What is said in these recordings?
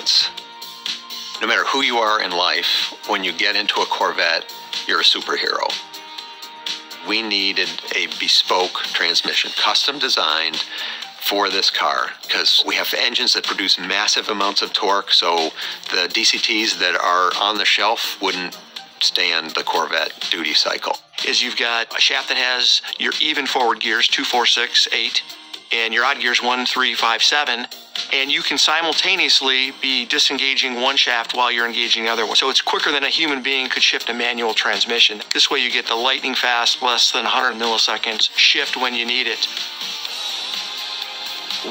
performance. No matter who you are in life, when you get into a Corvette, you're a superhero. We needed a bespoke transmission, custom designed for this car, because we have engines that produce massive amounts of torque, so the DCTs that are on the shelf wouldn't stand the Corvette duty cycle. Is you've got a shaft that has your even forward gears, 2, 4, 6, 8, and your odd gears, 1, 3, 5, 7, and you can simultaneously be disengaging one shaft while you're engaging the other one. So it's quicker than a human being could shift a manual transmission. This way you get the lightning fast, less than 100 milliseconds shift when you need it.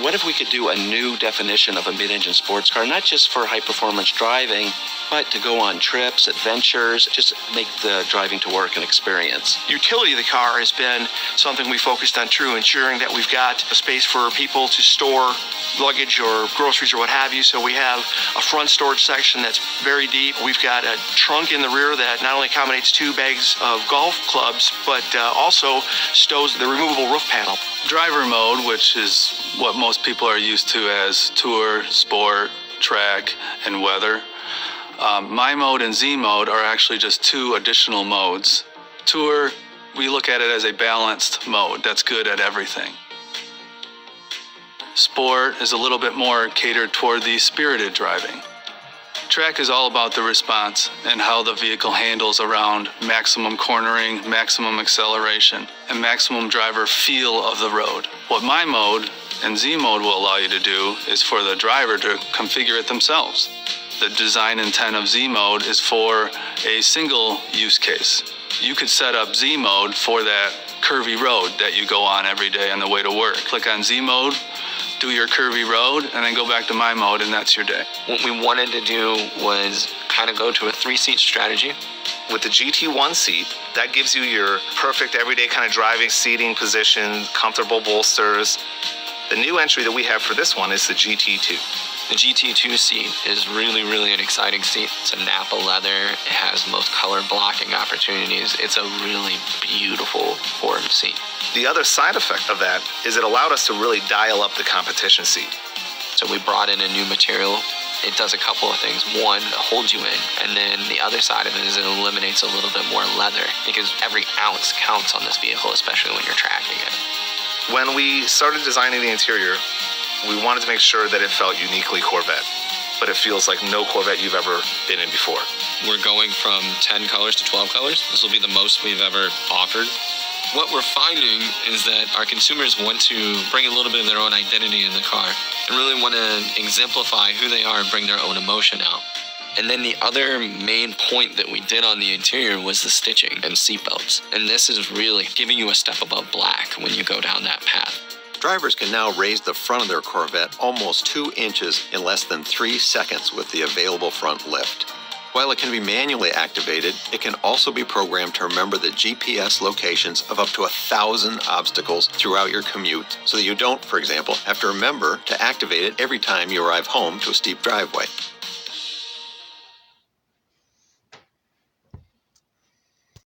What if we could do a new definition of a mid-engine sports car, not just for high-performance driving, but to go on trips, adventures, just make the driving to work an experience? Utility of the car has been something we focused on too, ensuring that we've got a space for people to store luggage or groceries or what have you. So we have a front storage section that's very deep. We've got a trunk in the rear that not only accommodates 2 bags of golf clubs, but also stows the removable roof panel. Driver mode, which is what most people are used to as tour, sport, track, and weather. My mode and Z mode are actually just 2 additional modes. Tour, we look at it as a balanced mode that's good at everything. Sport is a little bit more catered toward the spirited driving. Track is all about the response and how the vehicle handles around maximum cornering, maximum acceleration, and maximum driver feel of the road. What my mode and Z mode will allow you to do is for the driver to configure it themselves. The design intent of Z mode is for a single use case. You could set up Z mode for that curvy road that you go on every day on the way to work. Click on Z mode, do your curvy road, and then go back to my mode, and that's your day. What we wanted to do was kind of go to a 3-seat strategy. With the GT1 seat, that gives you your perfect everyday kind of driving seating position, comfortable bolsters. The new entry that we have for this one is the GT2. The GT2 seat is really an exciting seat. It's a Napa leather. It has most color blocking opportunities. It's a really beautiful formed seat. The other side effect of that is it allowed us to really dial up the competition seat. So we brought in a new material. It does a couple of things. One, it holds you in, and then the other side of it is it eliminates a little bit more leather, because every ounce counts on this vehicle, especially when you're tracking it. When we started designing the interior, we wanted to make sure that it felt uniquely Corvette, but it feels like no Corvette you've ever been in before. We're going from 10 colors to 12 colors. This will be the most we've ever offered. What we're finding is that our consumers want to bring a little bit of their own identity in the car and really want to exemplify who they are and bring their own emotion out. And then the other main point that we did on the interior was the stitching and seatbelts. And this is really giving you a step above black when you go down that path. Drivers can now raise the front of their Corvette almost 2 inches in less than 3 seconds with the available front lift. While it can be manually activated, it can also be programmed to remember the GPS locations of up to 1,000 obstacles throughout your commute, so that you don't, for example, have to remember to activate it every time you arrive home to a steep driveway.